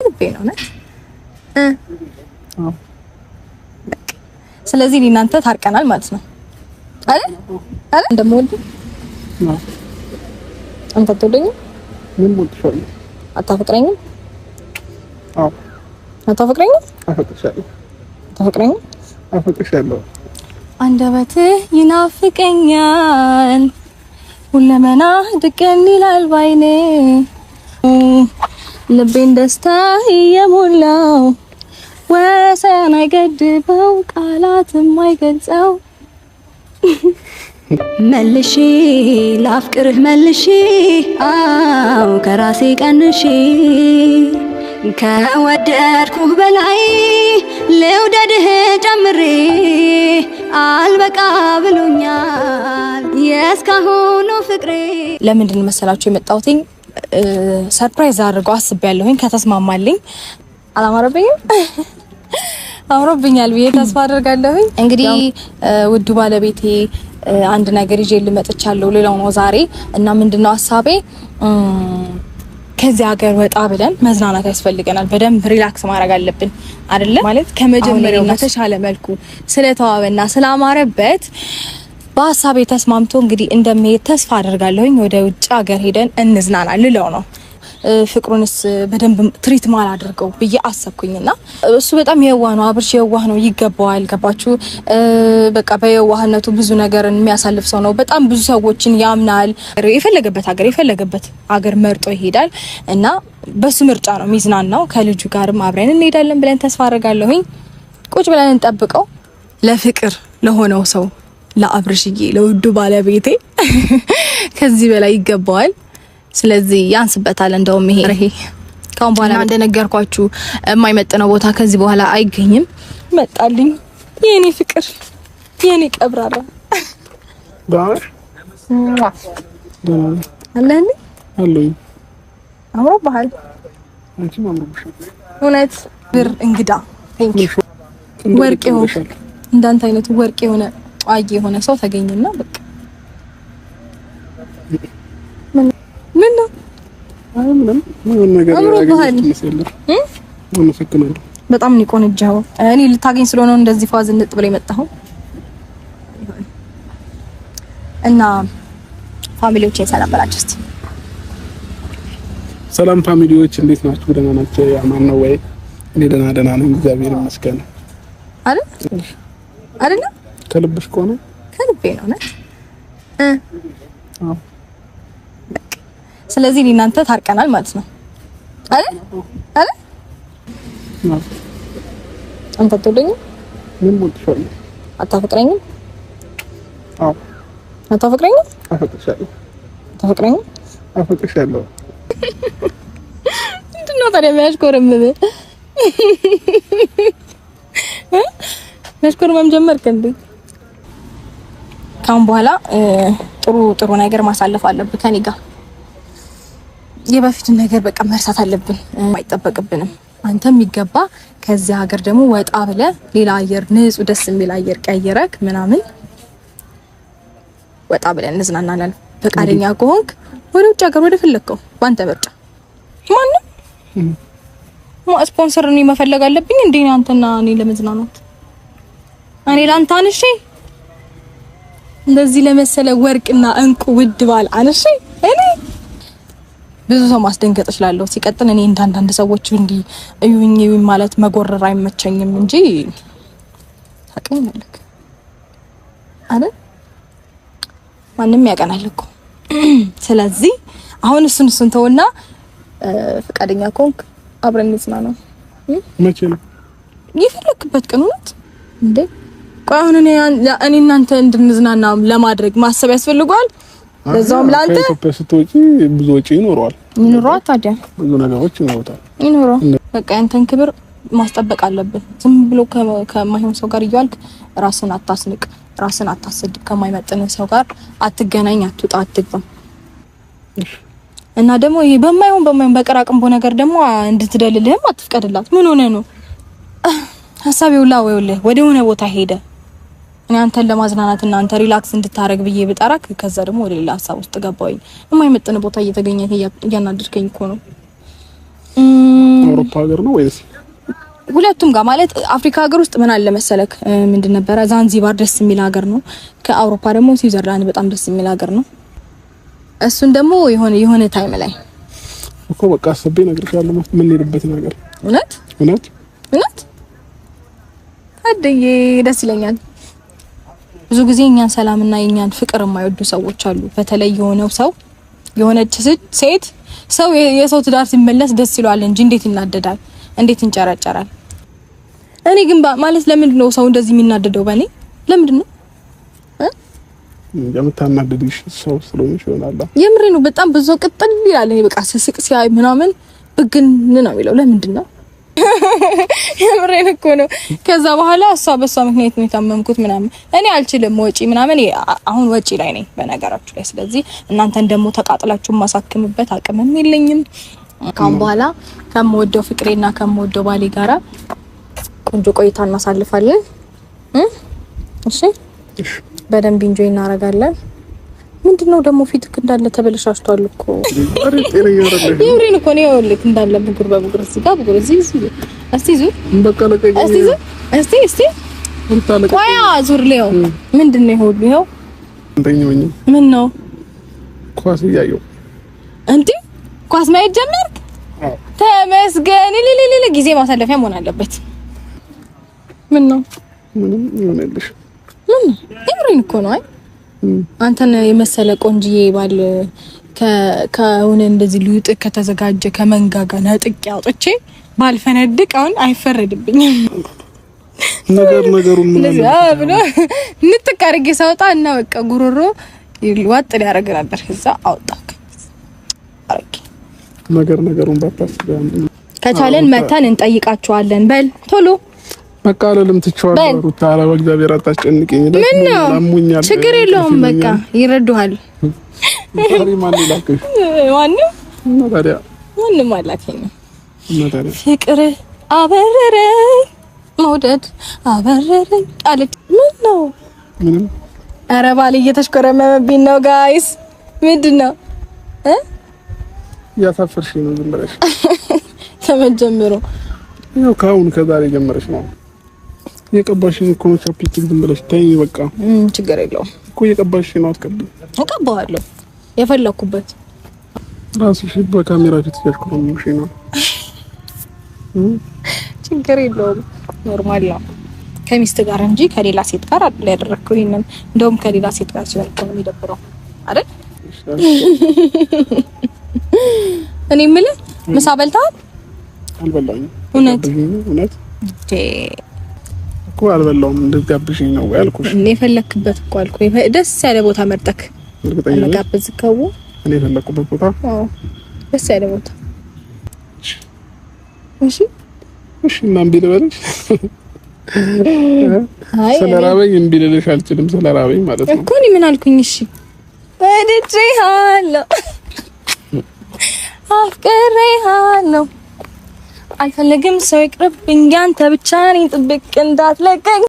ነው ነህ ስለዚህ እናንተ ታርቀናል ማለት ነው አይደል አይደል እንደምወድ አንተ ተወደኝ ምን ሞትሻለሁ አታፈቅረኝም አዎ አታፈቅረኝም አፈቅርሻለሁ አንደበትህ ይናፍቀኛል ሁለመና ድቅን ይላል ባይኔ ልቤን ደስታ እየሞላው ወሰን አይገድበው ቃላትም አይገልጸው መልሼ ላፍቅርህ መልሼ አው ከራሴ ቀንሼ ከወደድኩህ በላይ ልውደድህ ጨምሬ አልበቃ ብሎኛል የእስካሁኑ ፍቅሬ። ለምንድን መሰላችሁ የመጣሁትኝ ሰርፕራይዝ አድርገው አስቤያለሁኝ ከተስማማልኝ አላማረብኝም አምሮብኛል ብዬ ተስፋ አደርጋለሁኝ። እንግዲህ ውዱ ባለቤቴ አንድ ነገር ይዤ ልመጥቻለሁ ሌላው ነው ዛሬ እና ምንድነው ሐሳቤ ከዚህ ሀገር ወጣ ብለን መዝናናት ያስፈልገናል። በደንብ ሪላክስ ማድረግ አለብን አይደለ? ማለት ከመጀመሪያው በተሻለ መልኩ ስለተዋበና ስላማረበት በሐሳቤ ተስማምቶ እንግዲህ እንደምሄድ ተስፋ አደርጋለሁኝ። ወደ ውጭ ሀገር ሄደን እንዝናና ልለው ነው። ፍቅሩንስ በደንብ ትሪት ማል አድርገው ብዬ አሰብኩኝና እሱ በጣም የዋህ ነው። አብርሽ የዋህ ነው፣ ይገባዋል። ገባችሁ? በቃ በየዋህነቱ ብዙ ነገርን የሚያሳልፍ ሰው ነው። በጣም ብዙ ሰዎችን ያምናል። የፈለገበት ሀገር መርጦ ይሄዳል እና በሱ ምርጫ ነው ሚዝናናው። ከልጁ ጋርም አብረን እንሄዳለን ብለን ተስፋ አደርጋለሁኝ። ቁጭ ብለን እንጠብቀው። ለፍቅር ለሆነው ሰው ለአብርሽዬ ለውዱ ባለቤቴ ከዚህ በላይ ይገባዋል። ስለዚህ ያንስበታል። እንደውም ይሄ ካሁን በኋላ እንደነገርኳችሁ የማይመጥነው ቦታ ከዚህ በኋላ አይገኝም። መጣልኝ የኔ ፍቅር የኔ ቀብራራ ባሽ አለኝ አምሮ ባህል አንቺ ማምሮብሽ እውነት ብር እንግዳ ወርቅ የሆነ እንዳንተ አይነቱ ወርቅ የሆነ ጧጊ የሆነ ሰው ተገኘና በቃ ምን ነው ምን ነገር በጣም ነው ቆንጆው። እኔ ልታገኝ ስለሆነ እንደዚህ ፋዝ እንጥ ብለ የመጣው እና ፋሚሊዎች ሰላም በላችሁ እስቲ። ሰላም ፋሚሊዎች እንዴት ናችሁ? ደህና ናችሁ? ያማን ነው ወይ? እኔ ደህና ነኝ እግዚአብሔር ይመስገን። አይደል ከልብሽ ከሆነ ከልቤ ነው ነህ አዎ። ስለዚህ እናንተ ታርቀናል ማለት ነው አይደል አይደል? አንተ ተወደኝ ምን ሞትሻለሁ አታፈቅረኝም? አዎ አታፈቅረኝም? አፈቅርሻለሁ ምንድነው ታዲያ የሚያሽኮረምም ማሽኮረምም ጀመርክ እንዴ? ካሁን በኋላ ጥሩ ነገር ማሳለፍ አለብን ከኔ ጋር። የበፊቱን ነገር በቃ መርሳት አለብን፣ አይጠበቅብንም። አንተም ይገባ ከዚህ ሀገር ደግሞ ወጣ ብለ ሌላ አየር ንጹህ ደስ የሚል አየር ቀይረክ ምናምን ወጣ ብለን እንዝናናለን። ፈቃደኛ ከሆንክ ወደ ውጭ ሀገር ወደ ፈለከው ባንተ ምርጫ። ማንም ስፖንሰር እኔ መፈለግ አለብኝ እንዴ? አንተና እኔ ለመዝናናት እኔ ላንተ አንሺ እንደዚህ ለመሰለ ወርቅና እንቁ ውድ ባል አንሺ እኔ ብዙ ሰው ማስደንገጥ እችላለሁ። ሲቀጥል እኔ እንዳንዳንድ ሰዎች እንዲ እዩኝ ማለት መጎረር አይመቸኝም እንጂ ታውቀኛለህ አይደል? ማንም ያቀናል እኮ። ስለዚህ አሁን እሱን ተውና ፈቃደኛ ከሆንክ አብረን እንዝናና። መቼ ነው የፈለክበት ቀን እውነት እንዴ? ቆይ አሁን እኔ እናንተ እንድንዝናና ለማድረግ ማሰብ ያስፈልጋል። ለዛውም ላንተ ከኢትዮጵያ ስትወጪ ብዙ ወጪ ይኖረዋል። ታዲያ ብዙ ነገሮች ይኖራል። በቃ አንተን ክብር ማስጠበቅ አለብን። ዝም ብሎ ከማይሆን ሰው ጋር እያልክ ራስን አታስንቅ፣ ራስን አታሰድብ። ከማይመጥን ሰው ጋር አትገናኝ፣ አትውጣ፣ አትግባ። እና ደግሞ ይሄ በማይሆን በቀራቅንቦ ነገር ደግሞ እንድትደልልህም አትፍቀድላት። ምን ሆነ ነው ሐሳቤው ወደ ሆነ ቦታ ሄደ። እኔ አንተን ለማዝናናትና አንተ ሪላክስ እንድታረግ ብዬ ብጠራክ ከዛ ደግሞ ወደ ሌላ ሐሳብ ውስጥ ገባሁኝ። የማይመጥን ቦታ እየተገኘ እያናደርከኝ እኮ ነው። አውሮፓ ሀገር ነው ወይስ ሁለቱም ጋር? ማለት አፍሪካ ሀገር ውስጥ ምን አለ መሰለክ፣ ምንድን ነበረ ዛንዚባር ደስ የሚል ሀገር ነው። ከአውሮፓ ደግሞ ስዊዘርላንድ በጣም ደስ የሚል ሀገር ነው። እሱን ደግሞ የሆነ ታይም ላይ እኮ በቃ አስቤ እነግርሻለሁ ምን ሄድበት ነገር። እውነት አደዬ ደስ ይለኛል። ብዙ ጊዜ እኛን ሰላምና የኛን ፍቅር የማይወዱ ሰዎች አሉ። በተለይ የሆነች ሴት ሰው የሰው ትዳር ሲመለስ ደስ ይለዋል እንጂ እንዴት ይናደዳል፣ እንዴት እንጨረጨራል። እኔ ግን ማለት ለምንድን ነው ሰው እንደዚህ የሚናደደው በእኔ? ለምንድን ነው የምታናደድሽ? ሰው ስለሆነሽ ይሆናል። የምሬ ነው። በጣም ብዙ ቅጥል ይላል። እኔ በቃ ስስቅ ሲያይ ምናምን ብግን ነው የሚለው። ለምንድን ነው? የምሬን እኮ ነው። ከዛ በኋላ በሷ ምክንያት ነው የታመምኩት ምናምን። እኔ አልችልም ወጪ ምናምን። አሁን ወጪ ላይ ነኝ በነገራችሁ ላይ። ስለዚህ እናንተን ደግሞ ተቃጥላችሁ ማሳክምበት አቅምም የለኝም። ካሁን በኋላ ከምወደው ፍቅሬና ከምወደው ባሌ ጋራ ቆንጆ ቆይታ እናሳልፋለን። እሺ በደንብ ኢንጆይ እናደርጋለን። ምንድነው ደግሞ ፊትክ እንዳለ ተበለሻሽቷል እኮ። የምሬን እኮ ነው። ይኸውልህ እንዳለ ብጉር በብጉር እዚህ ጋር ብጉር እዚህ እስቲ ዙር በቃ ለቀኝ እስቲ ቆያ ዙር ሊው ምንድነው ይሁሉ ይኸው እንደኛውኝ ምን ነው ኳስ እያየሁ እንዴ ኳስ ማየት ጀመርክ? ተመስገን። ለለለ ጊዜ ማሳለፊያ መሆን አለበት። ምን ነው ምንም ይሆንልሽ። የምሬን እኮ ነው። አይ አንተን የመሰለ ቆንጂዬ ባል ከሆነ እንደዚህ ሊውጥ ከተዘጋጀ ከመንጋጋ ነጥቄ አውጥቼ ባልፈነድቅ አሁን አይፈረድብኝም። ነገሩን ምን ብሎ ንጥቅ አድርጌ ሳውጣ እና በቃ ጉሮሮ ይልዋጥ ሊያደርግ ነበር። ከዛ አውጣክ አረቂ ነገሩን ባታስብ ከቻለን መተን እንጠይቃቸዋለን። በል ቶሎ መቃለልም ትቻለህ ሩታ። አላህ እግዚአብሔር አታስጨንቀኝ። ለምን ችግር የለውም በቃ ይረዱሃል። ታሪ ማን ይላክሽ? ማንም አላከኝ። ፍቅር አበረረኝ መውደድ አበረረኝ አለች። ምን ነው ምንም። ኧረ ባል እየተሽከረመመብኝ ነው ጋይስ። ምንድነው ያሳፈርሽ ነው? ዝም ብለሽ ተመጀመሩ ነው። ካሁን ከዛሬ ጀመረሽ ነው የቀባሽኝ እኮ ነው። ቻፒቲክ ዝም ብለሽ ታይ በቃ ችግር የለውም እኮ የቀባሽኝ ነው። አትቀበል እቀባዋለሁ የፈለኩበት ራስሽ በካሜራ ፊት ያሽከረምሽ ነው። ችግር የለውም ኖርማል ነው። ከሚስት ጋር እንጂ ከሌላ ሴት ጋር አይደል ያደረኩት። ይሄንን እንደውም ከሌላ ሴት ጋር ሲሆን እኮ ነው የሚደብረው አይደል? እኔ የምልህ ምሳ በልተሃል? አልበላኝም። እውነት እኮ አልበላሁም። እንደጋብሽኝ ነው ያልኩሽ። እኔ የፈለክበት እኮ አልኩኝ። ደስ ያለ ቦታ መርጠክ ለጋብዝከው። እኔ የፈለኩበት ቦታ? አዎ ደስ ያለ ቦታ። እሺ እና እምቢ ልበልሽ? ስለራበኝ እምቢ ልልሽ አልችልም። ስለራበኝ ማለት ነው እኮ። እኔ ምን አልኩኝ? እሺ ወድጄሃለሁ አፍቅሬሃለሁ አልፈልግም ሰው ይቅርብኝ። አንተ ብቻ ነኝ ጥብቅ እንዳትለቀኝ።